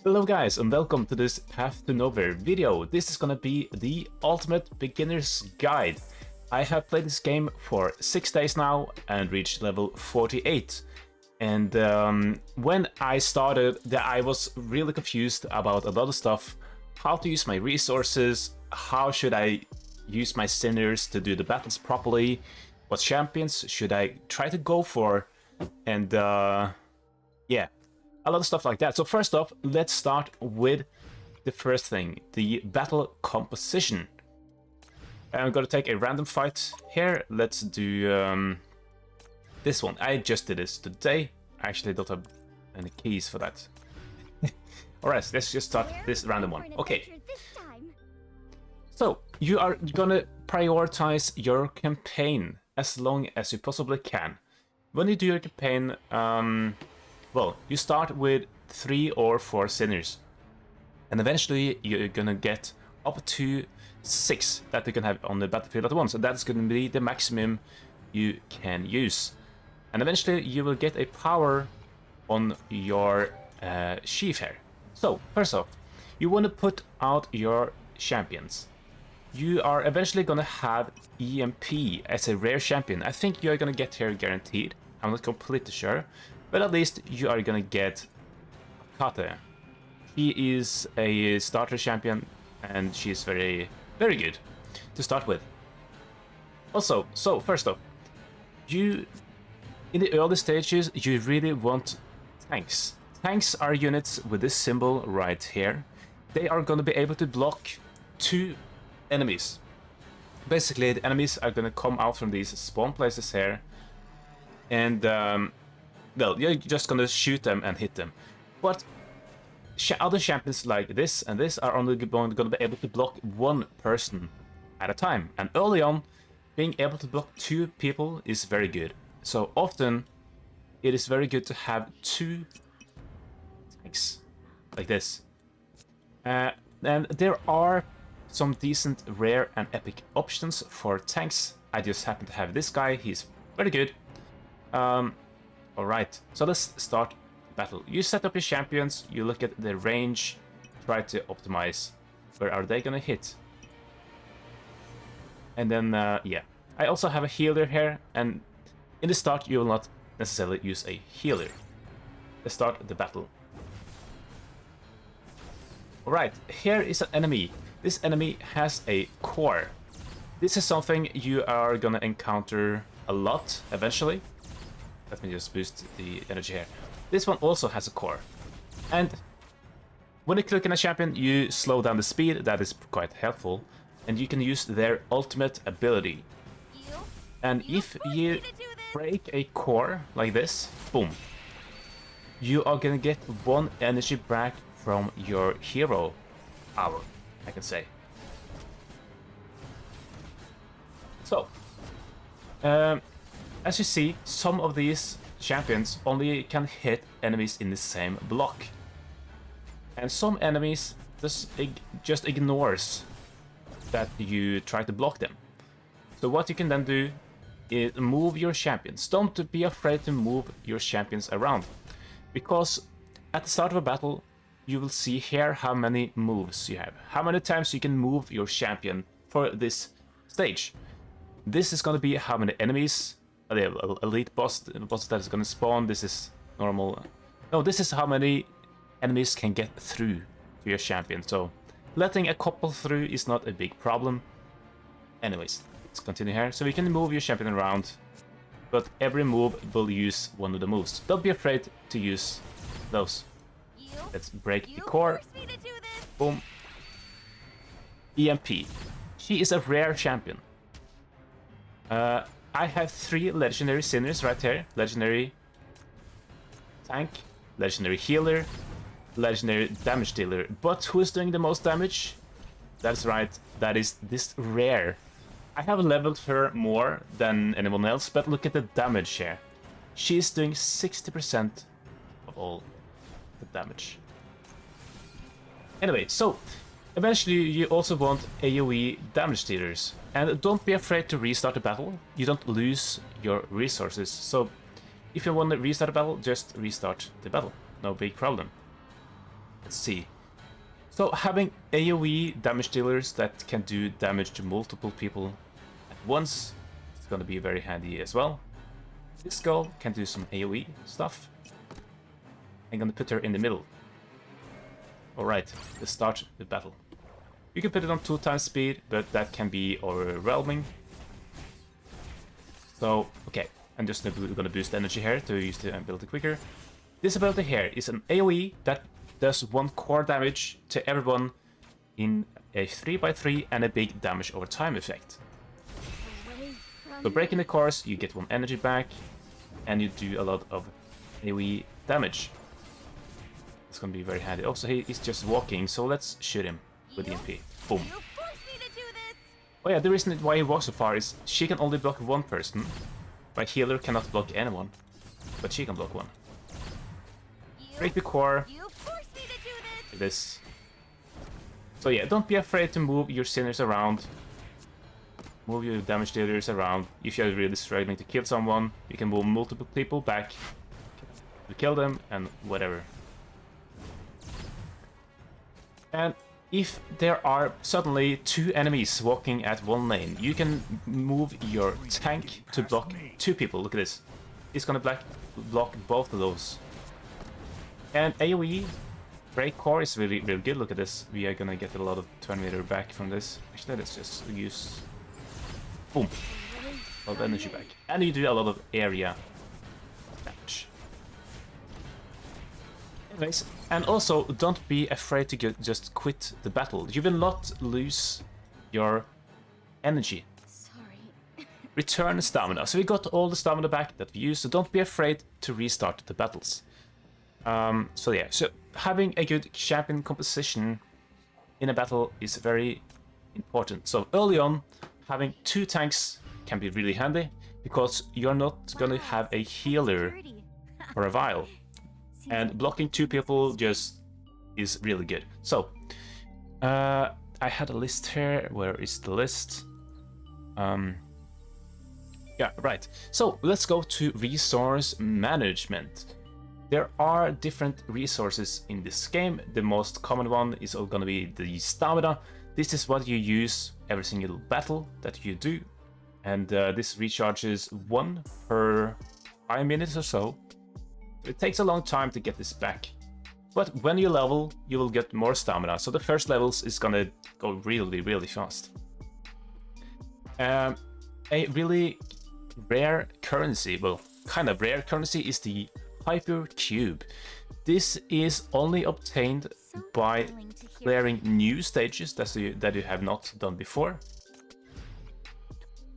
Hello guys and welcome to this Path to Nowhere video. This is gonna be the ultimate beginner's guide. I have played this game for 6 days now and reached level 48. And when I started, I was really confused about a lot of stuff. How to use my resources, how should I use my sinners to do the battles properly, what champions should I try to go for, and yeah, a lot of stuff like that. So first off, let's start with the first thing, the battle composition. I'm gonna take a random fight here. Let's do this one. I just did this today. I actually don't have any keys for that. Alright, let's just start this random one. Okay. So, you are gonna prioritize your campaign as long as you possibly can. When you do your campaign, well, you start with 3 or 4 sinners. And eventually you're gonna get up to 6 that you can have on the battlefield at once. And that's gonna be the maximum you can use. And eventually you will get a power on your sheaf here. So, first off, you want to put out your champions. You are eventually gonna have EMP as a rare champion. I think you're gonna get here guaranteed. I'm not completely sure. But at least you are gonna get Kate. He is a starter champion and she's very good to start with. Also, so first off, you in the early stages you really want tanks. Tanks are units with this symbol right here. They are gonna be able to block 2 enemies. Basically, the enemies are gonna come out from these spawn places here, and well, you're just gonna shoot them and hit them. But other champions like this and this are only gonna be able to block 1 person at a time. And early on, being able to block 2 people is very good. So often, it is very good to have 2 tanks like this. And there are some decent rare and epic options for tanks. I just happen to have this guy. He's very good. Alright, so let's start the battle. You set up your champions, you look at the range, try to optimize where are they gonna hit. And then, yeah. I also have a healer here, and in the start you will not necessarily use a healer. Let's start the battle. Alright, here is an enemy. This enemy has a core. This is something you are gonna encounter a lot eventually. Let me just boost the energy here. This one also has a core. And when you click on a champion, you slow down the speed. That is quite helpful. And you can use their ultimate ability. And if you break a core like this, boom, you are gonna get 1 energy back from your hero power, I can say. So, as you see, some of these champions only can hit enemies in the same block. And some enemies just ignores that you try to block them. So what you can then do is move your champions. Don't be afraid to move your champions around. Because at the start of a battle, you will see here how many moves you have. How many times you can move your champion for this stage. This is going to be how many enemies, the elite boss that is going to spawn. This is normal. No, this is how many enemies can get through to your champion. So letting a couple through is not a big problem. Anyways, let's continue here. So you can move your champion around, but every move will use one of the moves. Don't be afraid to use those. Let's break the core. Boom. EMP. She is a rare champion. I have 3 legendary sinners right here. Legendary tank, legendary healer, legendary damage dealer. But who is doing the most damage? That's right, that is this rare. I have leveled her more than anyone else, but look at the damage here. She is doing 60% of all the damage. Anyway, so eventually you also want AoE damage dealers. And don't be afraid to restart the battle. You don't lose your resources. So if you want to restart the battle, just restart the battle. No big problem. Let's see. So having AoE damage dealers that can do damage to multiple people at once is gonna be very handy as well. This girl can do some AoE stuff. I'm gonna put her in the middle. Alright, let's start the battle. You can put it on 2 times speed, but that can be overwhelming. So, okay, I'm just gonna boost energy here to use the ability quicker. This ability here is an AoE that does 1 core damage to everyone in a 3x3 and a big damage over time effect. So breaking the cores, you get 1 energy back, and you do a lot of AoE damage. It's gonna be very handy. Also, he's just walking, so let's shoot him with EMP. Boom. Oh yeah, the reason why he walks so far is she can only block 1 person. My healer cannot block anyone, but she can block 1. Break the core. Like this. So yeah, don't be afraid to move your sinners around. Move your damage dealers around. If you're really struggling to kill someone, you can move multiple people back to kill them and whatever. And if there are suddenly 2 enemies walking at 1 lane, you can move your tank to block 2 people. Look at this. It's gonna block both of those. And AoE break core is really good. Look at this. We are gonna get a lot of turn meter back from this. Actually, let's just use... Boom. A lot of energy back. And you do a lot of area damage. Anyways, and also don't be afraid to just quit the battle. You will not lose your energy. Sorry. Return stamina. So we got all the stamina back that we used, so don't be afraid to restart the battles. So yeah, so having a good champion composition in a battle is very important. So early on, having 2 tanks can be really handy, because you're not gonna have a healer for a while. And blocking 2 people just is really good. So, I had a list here. Where is the list? Yeah, right. So let's go to resource management. There are different resources in this game. The most common one is going to be the stamina. This is what you use every single battle that you do. And this recharges 1 per 5 minutes or so. It takes a long time to get this back. But when you level, you will get more stamina. So the first levels is gonna go really, really fast. A really rare currency, well, kind of rare currency, is the Hyper Cube. This is only obtained by clearing new stages that you have not done before.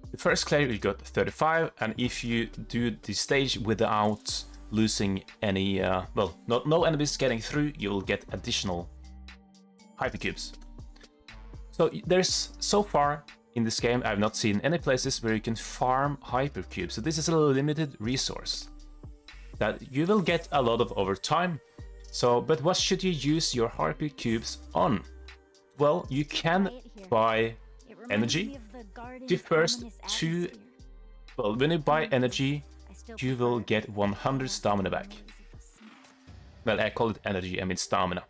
The first clear you got 35, and if you do the stage without losing any, well, no enemies getting through, you will get additional hypercubes. So there's, so far in this game, I've not seen any places where you can farm hypercubes. So this is a limited resource that you will get a lot of over time. So, but what should you use your hypercubes on? Well, you can buy energy. The first 2, well, when you buy energy, you will get 100 stamina back. Well, I call it energy, I mean stamina.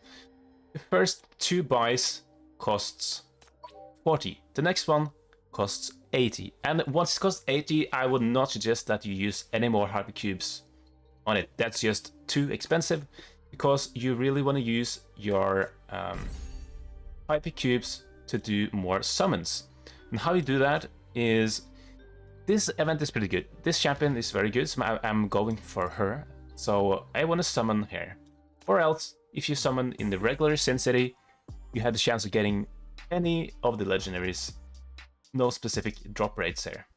The first 2 buys costs 40. The next one costs 80. And once it costs 80, I would not suggest that you use any more hypercubes on it. That's just too expensive, because you really want to use your hypercubes to do more summons. And how you do that is, this event is pretty good. This champion is very good, so I'm going for her. So I want to summon her. Or else, if you summon in the regular Sin City, you have the chance of getting any of the legendaries. No specific drop rates here.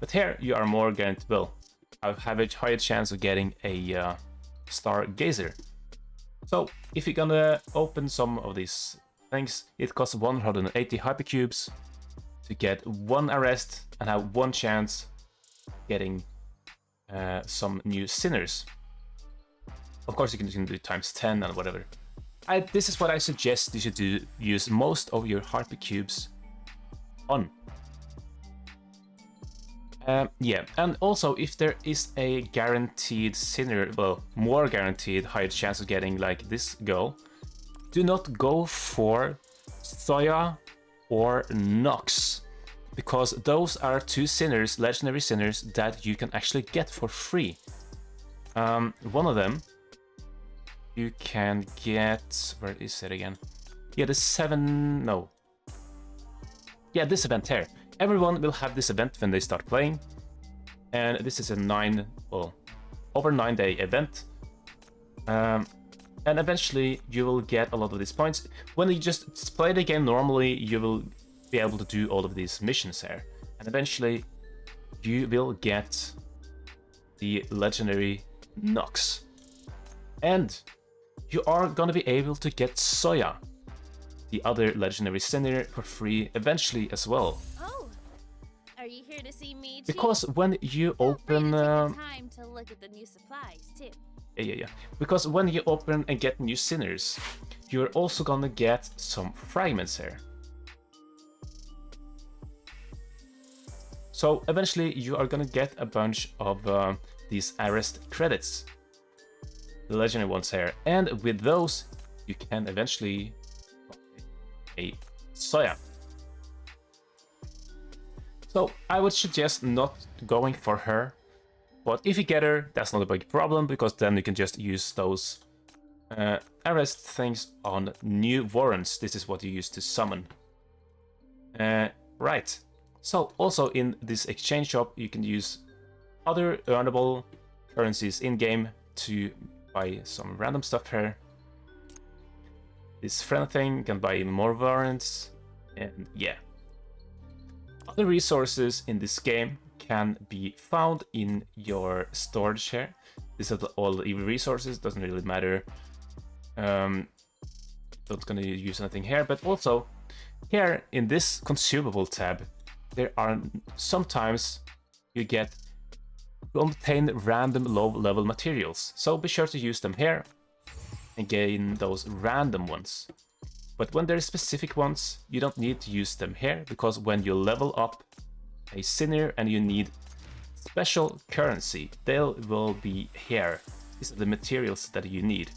But here you are more guaranteed, well, I have a higher chance of getting a Stargazer. So if you're gonna open some of these things, it costs 180 hypercubes to get 1 arrest and have 1 chance getting some new sinners. Of course, you can do times 10 and whatever. This is what I suggest you should do. Use most of your hypercubes on. Yeah, and also if there is a guaranteed sinner, well, more guaranteed higher chance of getting like this girl, do not go for Thoya or Nox, because those are two sinners, legendary sinners, that you can actually get for free. One of them you can get, where is it again? Yeah, the 7, no. Yeah, this event here. Everyone will have this event when they start playing. And this is a over 9-day event. And eventually you will get a lot of these points. When you just play the game normally, you will be able to do all of these missions here. And eventually you will get the legendary Nox. And you are gonna be able to get Soya, the other legendary sinner, for free eventually as well. Oh, are you here to see me too? Because when you open time to look at the new supplies too. Yeah. Because when you open and get new sinners, you're also gonna get some fragments here. So eventually you are gonna get a bunch of these arrest credits, the legendary ones here, and with those you can eventually a Soya. So I would suggest not going for her, but if you get her, that's not a big problem, because then you can just use those arrest things on new warrants. This is what you use to summon. Right. So also in this exchange shop, you can use other earnable currencies in-game to buy some random stuff here. This friend thing can buy more warrants, and yeah. Other resources in this game can be found in your storage here. These are all the resources, doesn't really matter. Not gonna use anything here, but also here in this consumable tab, there are sometimes you get to obtain random low-level materials. So be sure to use them here and gain those random ones. But when there are specific ones, you don't need to use them here, because when you level up a sinner and you need special currency, they will be here. These are the materials that you need.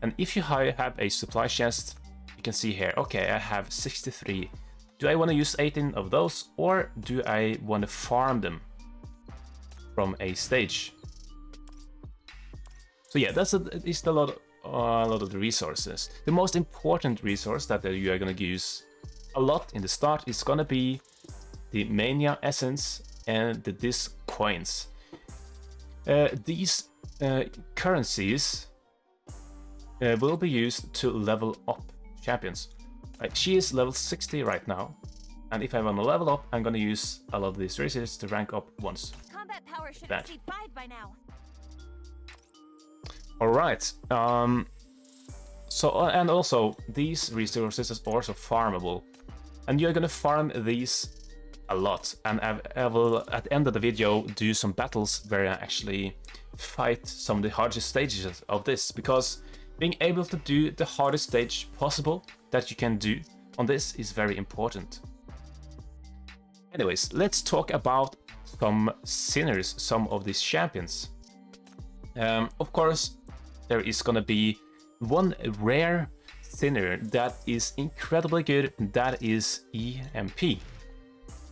And if you have a supply chest, you can see here, okay, I have 63. Do I want to use 18 of those, or do I want to farm them from a stage? So yeah, that's a lot of the resources. The most important resource that you are going to use a lot in the start is going to be the Mania Essence and the Disc Coins. These currencies will be used to level up champions. She is level 60 right now, and if I want to level up, I'm going to use a lot of these resources to rank up once. Combat power should exceed 5 by now. Alright, so, and also, these resources are also farmable. And you're gonna farm these a lot. And I will, at the end of the video, do some battles where I actually fight some of the hardest stages of this. Because being able to do the hardest stage possible that you can do on this is very important. Anyways, let's talk about some sinners, some of these champions. Of course, there is gonna be one rare sinner that is incredibly good, that is EMP.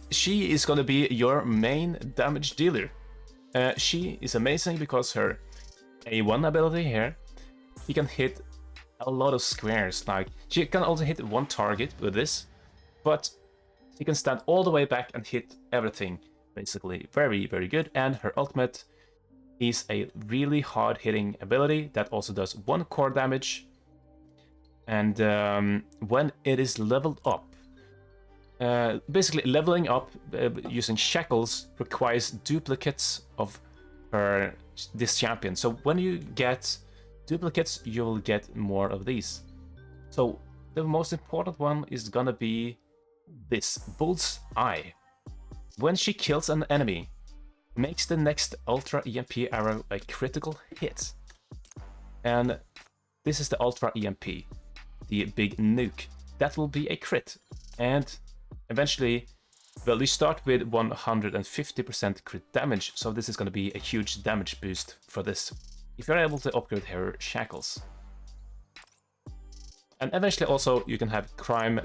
She is gonna be your main damage dealer. She is amazing because her A1 ability here, she can hit a lot of squares. Like, she can also hit one target with this, but she can stand all the way back and hit everything. Basically, very, very good. And her ultimate is a really hard-hitting ability that also does 1 core damage. And when it is leveled up, basically leveling up using shackles requires duplicates of this champion. So when you get duplicates, you will get more of these. So the most important one is gonna be this Bull's Eye. When she kills an enemy, makes the next Ultra EMP arrow a critical hit. And this is the Ultra EMP, the big nuke. That will be a crit. And eventually Well, you start with 150% crit damage, so this is going to be a huge damage boost for this, if you're able to upgrade her shackles. And eventually also you can have crime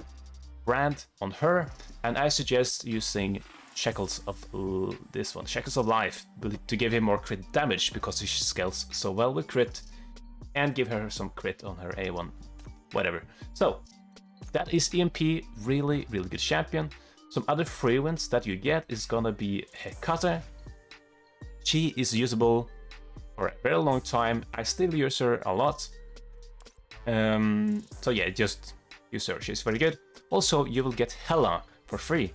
brand on her, and I suggest using shackles of this one, shackles of life, to give him more crit damage because she scales so well with crit, and give her some crit on her A1, whatever. So that is EMP, really good champion. Some other free wins that you get is gonna be Hecate. She is usable for a very long time. I still use her a lot. So yeah, just use her, she's very good. Also, you will get Hela for free.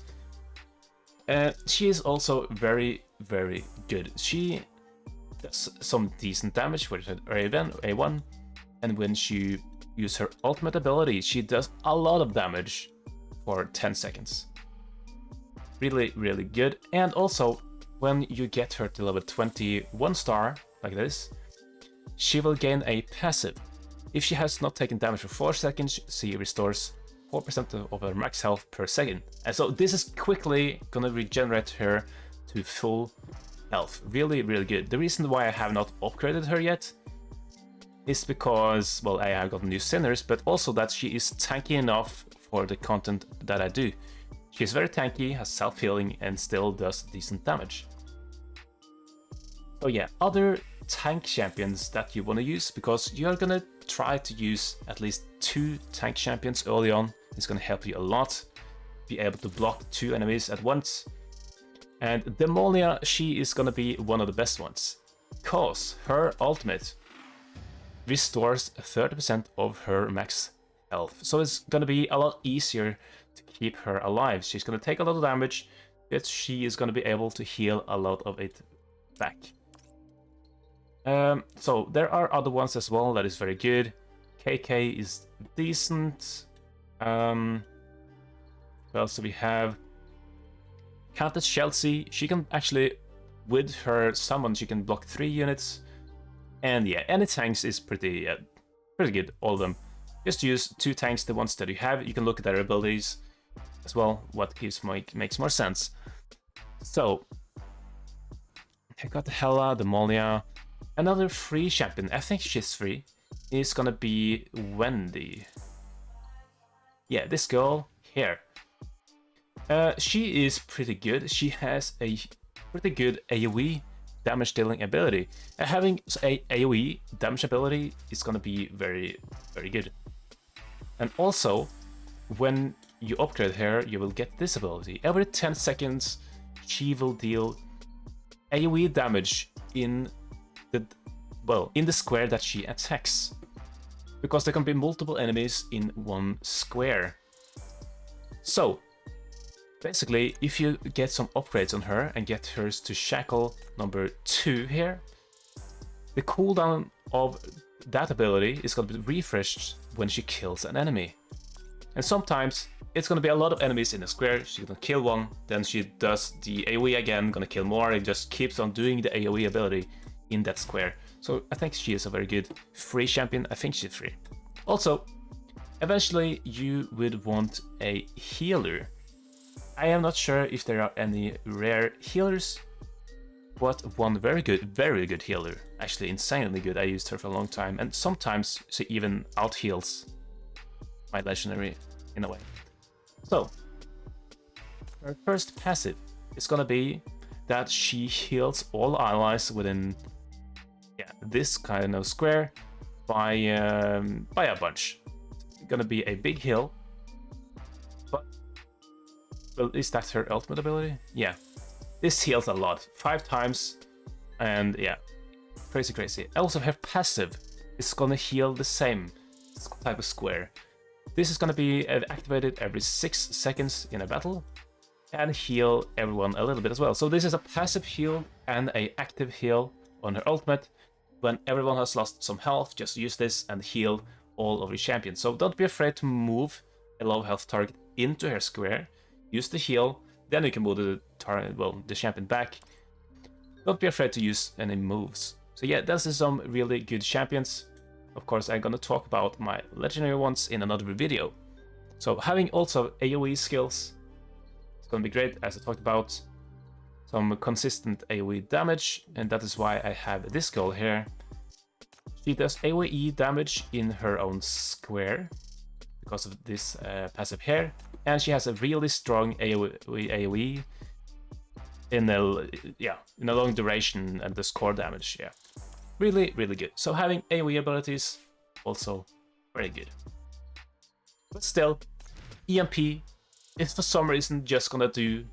She is also very good. She does some decent damage with her A1, and when she uses her ultimate ability, she does a lot of damage for 10 seconds. Really good. And also, when you get her to level 21 star, like this, she will gain a passive. If she has not taken damage for 4 seconds, she restores 4% of her max health per second. And so this is quickly gonna regenerate her to full health. Really good. The reason why I have not upgraded her yet is because, well, I have gotten new sinners, but also that she is tanky enough for the content that I do. She's very tanky, has self-healing, and still does decent damage. So yeah, other tank champions that you want to use, because you're gonna try to use at least 2 tank champions early on. It's gonna help you a lot. Be able to block 2 enemies at once. And Demolia, she is gonna be one of the best ones, because her ultimate restores 30% of her max health. So it's gonna be a lot easier to keep her alive. She's gonna take a lot of damage, but she is gonna be able to heal a lot of it back. So there are other ones as well that is very good. KK is decent. What else do we have? Countess Chelsea. She can actually, with her summon, she can block 3 units. And yeah, any tanks is pretty good, all of them. Just use 2 tanks, the ones that you have. You can look at their abilities as well, what makes more sense. So, I got the Hela, the Molia. Another free champion, I think she's free, is gonna be Wendy. Yeah, this girl here. She is pretty good. She has a pretty good AoE damage dealing ability. Having a AoE damage ability is gonna be very good. And also, when you upgrade her, you will get this ability. Every 10 seconds, she will deal AoE damage in the square that she attacks, because there can be multiple enemies in one square. So basically, if you get some upgrades on her and get hers to shackle number 2 here, the cooldown of that ability is going to be refreshed when she kills an enemy. And sometimes it's going to be a lot of enemies in a square. She's going to kill one, then she does the AoE again, going to kill more, and just keeps on doing the AoE ability in that square. So I think she is a very good free champion. I think she's free. Also, eventually you would want a healer. I am not sure if there are any rare healers, but one very good healer, actually insanely good. I used her for a long time, and sometimes she even out heals my legendary in a way. So her first passive is gonna be that she heals all allies within this kind of square by a bunch. It's gonna be a big heal, but well, is that her ultimate ability? Yeah, this heals a lot, 5 times, and yeah, crazy. Also, her passive is gonna heal the same type of square. This is gonna be activated every 6 seconds in a battle, and heal everyone a little bit as well. So this is a passive heal and a active heal on her ultimate. When everyone has lost some health, just use this and heal all of your champions. So don't be afraid to move a low health target into her square. Use the heal, then you can move the champion back. Don't be afraid to use any moves. So yeah, this is some really good champions. Of course, I'm gonna talk about my legendary ones in another video. So having also AoE skills It's gonna be great, as I talked about. Some consistent AoE damage, and that is why I have this goal here. She does AoE damage in her own square because of this passive here, and she has a really strong AoE in a long duration and the core damage. Yeah, really good. So having AoE abilities also very good. But still, EMP is for some reason just gonna do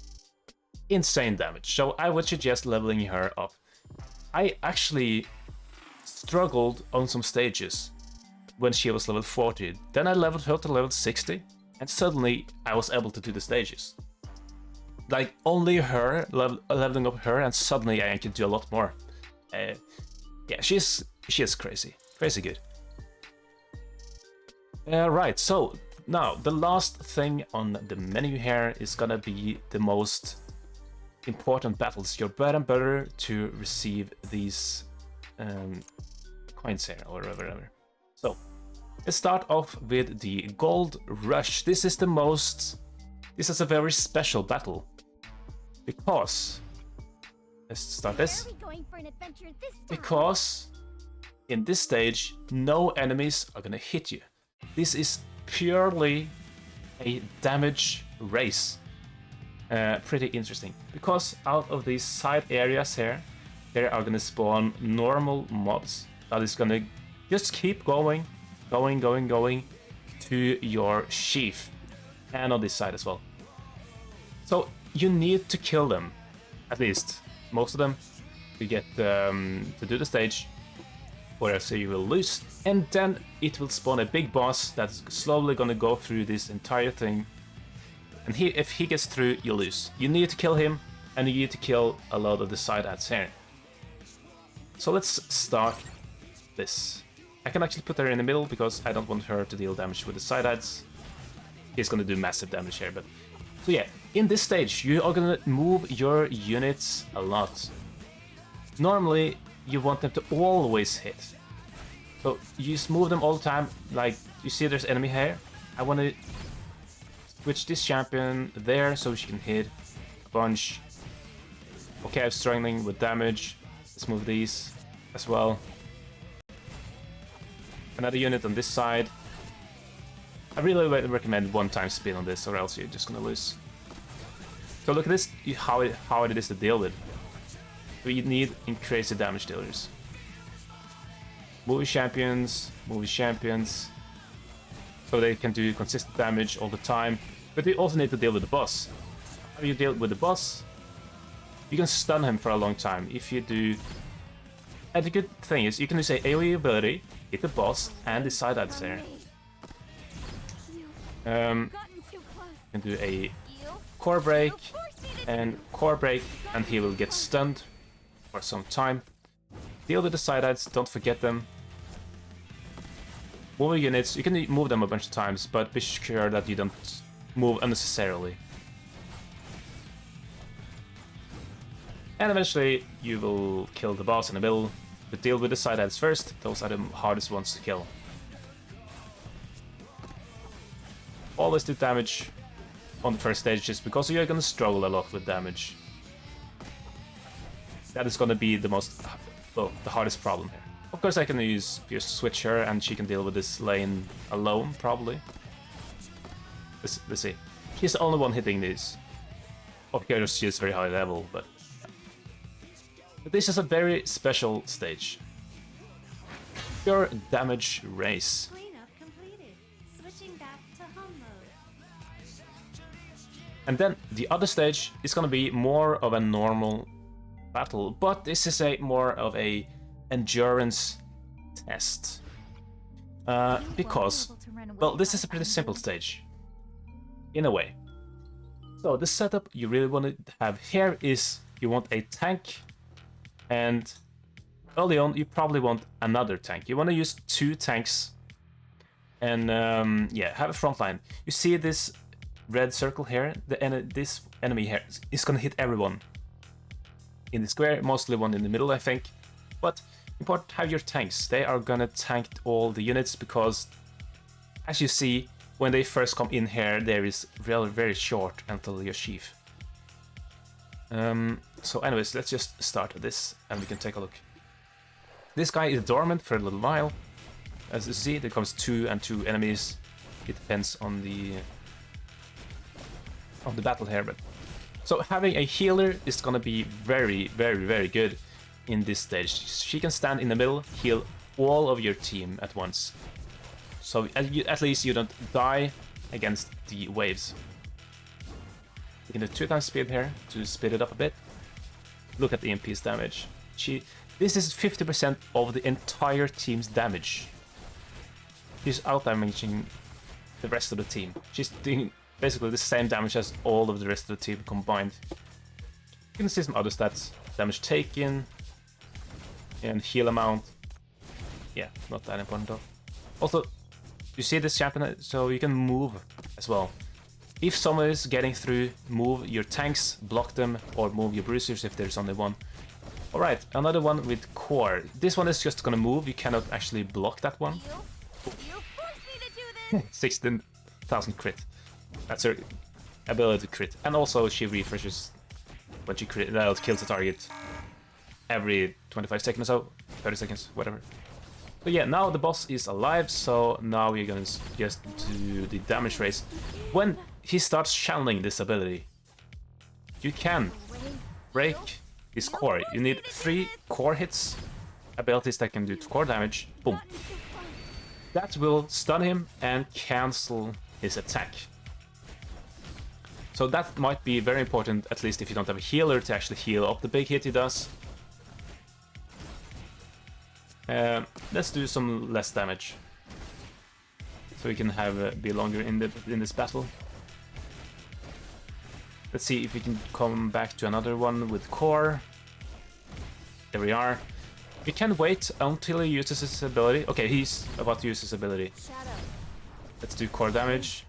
insane damage, so I would suggest leveling her up. I actually struggled on some stages when she was level 40, then I leveled her to level 60, and suddenly I was able to do the stages. Like, only her, leveling up her, and suddenly I could do a lot more. Yeah, she is crazy good. Right, so now the last thing on the menu here is gonna be the most important battles, your bread and butter to receive these coins here, or whatever. So let's start off with the Gold Rush. This is a very special battle, because let's start this. Because in this stage, no enemies are gonna hit you. This is purely a damage race. Pretty interesting, because out of these side areas here, there are gonna spawn normal mobs that is gonna just keep going to your sheath, and on this side as well. So you need to kill them, at least most of them, to get to do the stage, or else you will lose. And then it will spawn a big boss that's slowly gonna go through this entire thing. And if he gets through, you lose. You need to kill him, and you need to kill a lot of the side ads here. So let's start this. I can actually put her in the middle because I don't want her to deal damage with the side ads. He's gonna do massive damage here, but... So yeah, in this stage, you are gonna move your units a lot. Normally, you want them to always hit. So you just move them all the time, like, you see there's enemy here. I wanna switch this champion there so she can hit a bunch. Okay, I'm struggling with damage. Let's move these as well. Another unit on this side. I really recommend one-time speed on this, or else you're just gonna lose. So look at this, how it is to deal with. We need crazy damage dealers. Movie champions, so they can do consistent damage all the time. But we also need to deal with the boss. How do you deal with the boss? You can stun him for a long time if you do. And the good thing is, you can use a AoE ability, hit the boss, and the side ads there. You can do a core break, and he will get stunned for some time. Deal with the side ads, don't forget them. Move units, you can move them a bunch of times, but be sure that you don't move unnecessarily. And eventually you will kill the boss in the middle, but deal with the side ads first. Those are the hardest ones to kill. Always do damage on the first stage, just because you're gonna struggle a lot with damage. That is gonna be the hardest problem here. Of course, I can just switch her, and she can deal with this lane alone, probably. Let's see. She's the only one hitting these. Of course, she is very high level, but this is a very special stage. Pure damage race. And then the other stage is gonna be more of a normal battle, but this is more of a endurance test. Because, well, this is a pretty simple stage, in a way. So the setup you really want to have here is, you want a tank, and early on you probably want another tank. You want to use 2 tanks, and yeah, have a front line. You see this red circle here? This enemy here is gonna hit everyone in the square, mostly one in the middle, I think. But important to have your tanks. They are gonna tank all the units, because as you see, when they first come in here, there is very short until your sheath. So anyways, let's just start this and we can take a look. This guy is dormant for a little while. As you see, there comes 2 and 2 enemies. It depends on the battle here, but so having a healer is gonna be very, very, very good in this stage. She can stand in the middle, heal all of your team at once. So at least you don't die against the waves. You can do 2 times speed here to speed it up a bit. Look at the EMP's damage. This is 50% of the entire team's damage. She's out-damaging the rest of the team. She's doing basically the same damage as all of the rest of the team combined. You can see some other stats. Damage taken and heal amount. Yeah, not that important though. Also, you see this champion, so you can move as well. If someone is getting through, move your tanks, block them, or move your bruisers if there's only one. Alright, another one with core. This one is just gonna move, you cannot actually block that one. You forced me to do this. 16,000 crit. That's her ability to crit. And also she refreshes when she kills the target every 25 seconds or so, 30 seconds, whatever. So yeah, now the boss is alive, so now we're gonna just do the damage race. When he starts channeling this ability, you can break his core. You need 3 core hits, abilities that can do core damage, boom. That will stun him and cancel his attack. So that might be very important, at least if you don't have a healer to actually heal up the big hit he does. Let's do some less damage, so we can have be longer in this battle. Let's see if we can come back to another one with core. There we are. We can wait until he uses his ability. Okay, he's about to use his ability. Let's do core damage.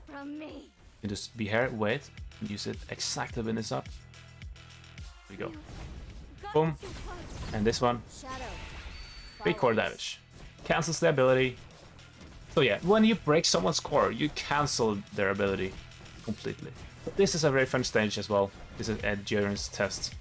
You just be here, wait, use it exactly when it's up. Here we go. Boom. And this one. Big core damage. Cancels the ability. So yeah, when you break someone's core, you cancel their ability completely. But this is a very fun stage as well. This is an endurance test.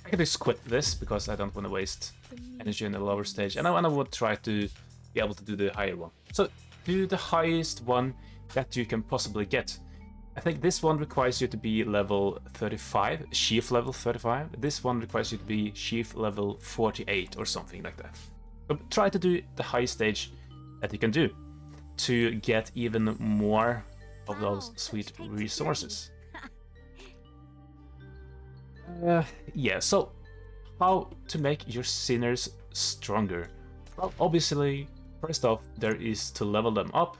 I can just quit this because I don't want to waste energy in the lower stage. And I want to try to be able to do the higher one. So do the highest one that you can possibly get. I think this one requires you to be level 35, Sheaf level 35. This one requires you to be Sheaf level 48 or something like that. So try to do the highest stage that you can do to get even more of those sweet resources. Yeah, so how to make your sinners stronger? Well, obviously, first off, there is to level them up.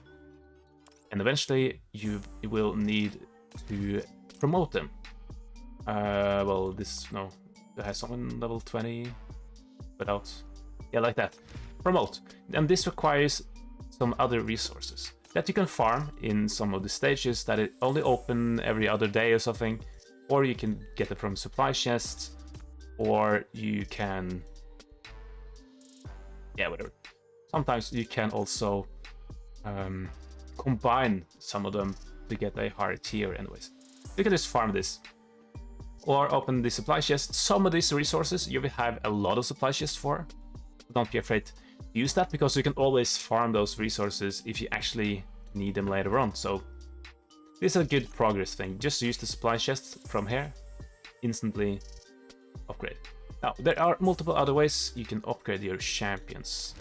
And eventually, you will need to promote them. Well, no, has someone level 20 without, yeah, like that. Promote, and this requires some other resources that you can farm in some of the stages that it only open every other day or something, or you can get it from supply chests, or you can, yeah, whatever. Sometimes you can also combine some of them to get a higher tier anyways. You can just farm this or open the supply chest. Some of these resources you will have a lot of supply chests for. Don't be afraid to use that, because you can always farm those resources if you actually need them later on. So this is a good progress thing. Just use the supply chests from here, instantly upgrade. Now there are multiple other ways you can upgrade your champions.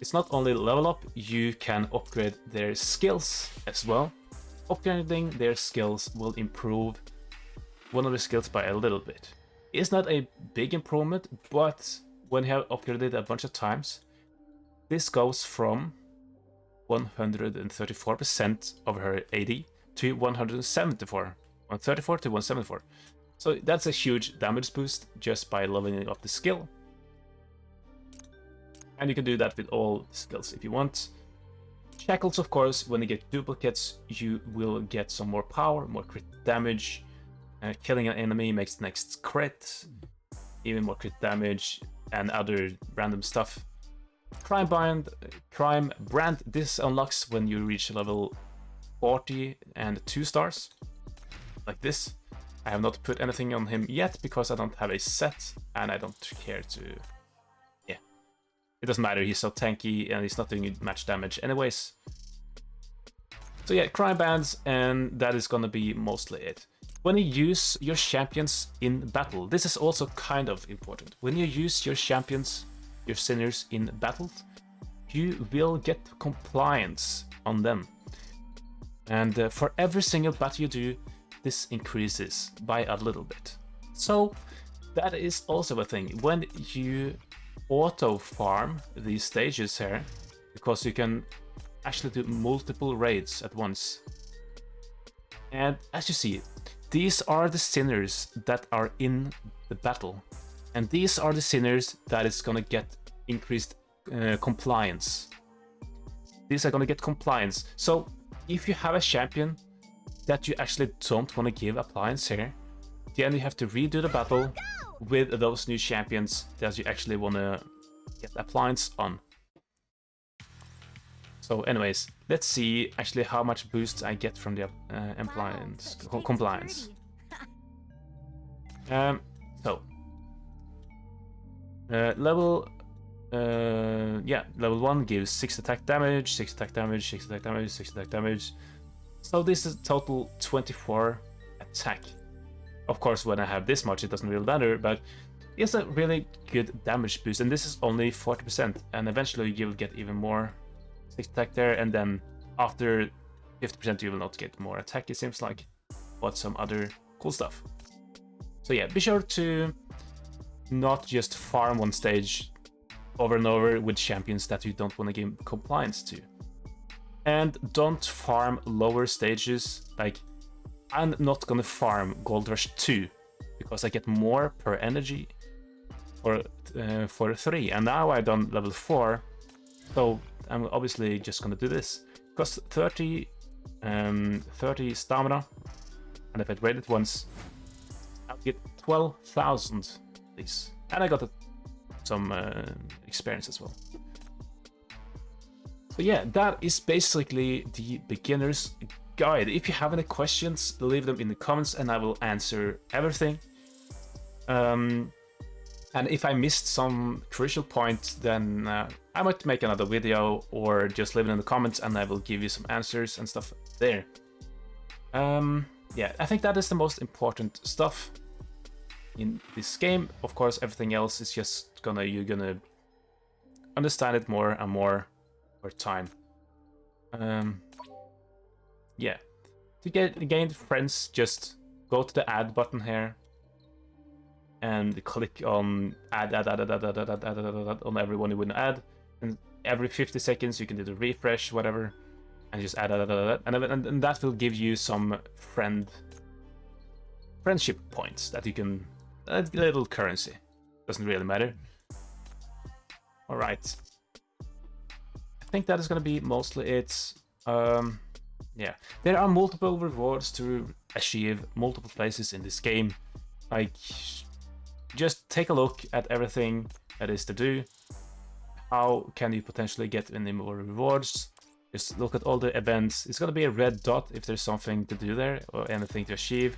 It's not only level up, you can upgrade their skills as well. Upgrading their skills will improve one of the skills by a little bit. It's not a big improvement, but when you have upgraded a bunch of times, this goes from 134% of her AD to 174. 134 to 174. So that's a huge damage boost just by leveling up the skill. And you can do that with all skills if you want. Shackles, of course, when you get duplicates, you will get some more power, more crit damage. Killing an enemy makes the next crit, even more crit damage, and other random stuff. Crime Brand, this unlocks when you reach level 40 and 2 stars, like this. I have not put anything on him yet because I don't have a set and I don't care to... Yeah. It doesn't matter, he's so tanky and he's not doing much damage anyways. So yeah, crime bands, and that is gonna be mostly it. When you use your champions in battle, this is also kind of important. When you use your champions, your sinners in battles, you will get compliance on them. And for every single battle you do, this increases by a little bit. So that is also a thing. When you auto farm these stages here, because you can actually do multiple raids at once. And as you see, these are the sinners that are in the battle. And these are the sinners that is gonna get increased compliance. These are gonna get compliance. So if you have a champion that you actually don't want to give appliance here, then you have to redo the battle with those new champions that you actually want to get appliance on. So anyways, let's see actually how much boost I get from the appliance compliance. Level level 1 gives 6 attack damage, 6 attack damage, 6 attack damage, 6 attack damage. So this is total 24 attack. Of course, when I have this much, it doesn't really matter, but it's a really good damage boost, and this is only 40%, and eventually you will get even more 6 attack there, and then after 50% you will not get more attack, it seems like, but some other cool stuff. So yeah, be sure to not just farm one stage over and over with champions that you don't want to give compliance to. And don't farm lower stages. Like, I'm not gonna farm Gold Rush 2 because I get more per energy for 3, and now I've done level 4, so I'm obviously just gonna do this. Costs 30 stamina, and if I raid it once, I'll get 12,000 these, and I got some experience as well. So yeah, that is basically the beginner's guide. If you have any questions, leave them in the comments and I will answer everything. And if I missed some crucial point, then I might make another video or just leave it in the comments and I will give you some answers and stuff there. Yeah, I think that is the most important stuff in this game. Of course, everything else is just you're gonna understand it more and more over time. Yeah, to gain friends, just go to the add button here and click on add on everyone you want to add, and every 50 seconds you can do the refresh, whatever, and just add, and that will give you some friendship points that you can, a little currency, doesn't really matter. All right, I think that is gonna be mostly it. Yeah, there are multiple rewards to achieve multiple places in this game. Like, just take a look at everything that is to do. How can you potentially get any more rewards? Just look at all the events. It's gonna be a red dot if there's something to do there or anything to achieve.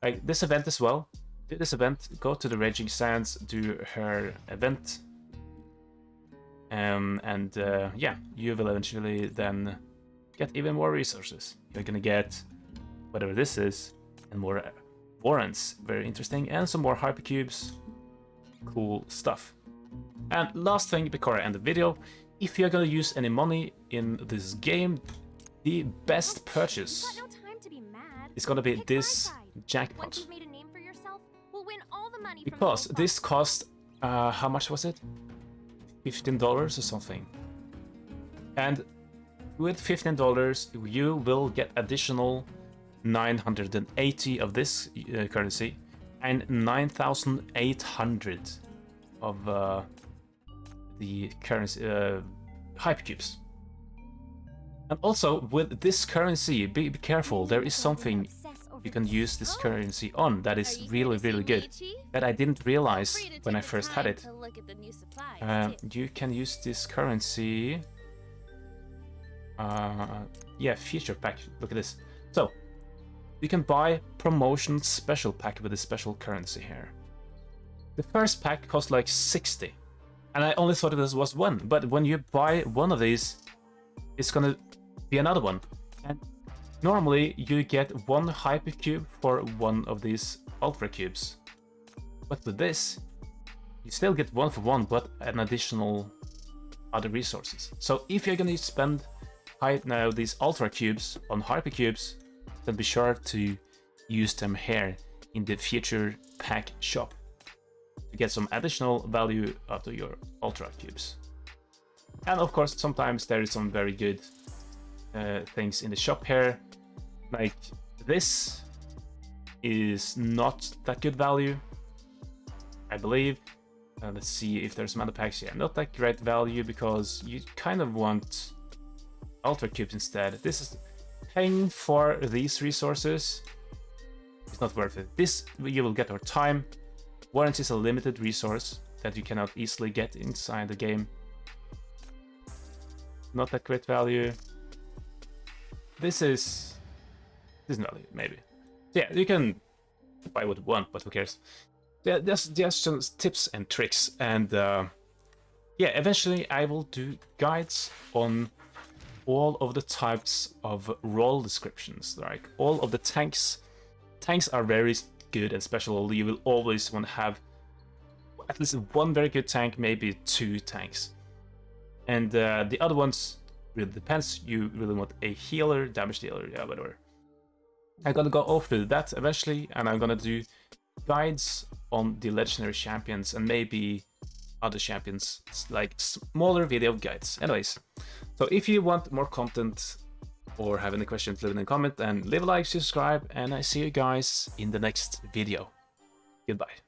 Like this event as well. Do this event, go to the Raging Sands, do her event. Yeah, you will eventually then get even more resources. You're gonna get whatever this is, and more warrants, very interesting, and some more hypercubes, cool stuff. And last thing before I end the video, if you're gonna use any money in this game, the best purchase is gonna be this jackpot. Because this cost, how much was it? $15 or something. And with $15, you will get additional 980 of this currency and 9,800 of the currency hypercubes. And also with this currency, be careful. There is something you can use this currency on that is really good that I didn't realize when I first had it. You can use this currency. Yeah, feature pack. Look at this. So you can buy promotion special pack with a special currency here. The first pack cost like 60, and I only thought it was one, but when you buy one of these, it's gonna be another one. And normally you get one hypercube for one of these ultra cubes. But with this, you still get one for one, but an additional other resources. So if you're gonna spend now these ultra cubes on hypercubes, then be sure to use them here in the future pack shop to get some additional value out of your ultra cubes. And of course, sometimes there is some very good things in the shop here. Like this is not that good value, I believe. Let's see if there's some other packs. Yeah, not that great value because you kind of want ultra cubes instead. This is paying for these resources. It's not worth it. This you will get over time. Warranty is a limited resource that you cannot easily get inside the game. Not that great value. This is not maybe. Yeah, you can buy what you want, but who cares? Yeah, just some tips and tricks, and yeah, eventually I will do guides on all of the types of role descriptions, like all of the tanks. Tanks are very good and special. You will always want to have at least one very good tank, maybe 2 tanks. And the other ones really depends. You really want a healer, damage dealer, yeah, whatever. I'm gonna go over that eventually, and I'm gonna do guides on the legendary champions and maybe other champions, like smaller video guides. Anyways, so if you want more content or have any questions, leave in a comment and leave a like, subscribe, and I see you guys in the next video. Goodbye.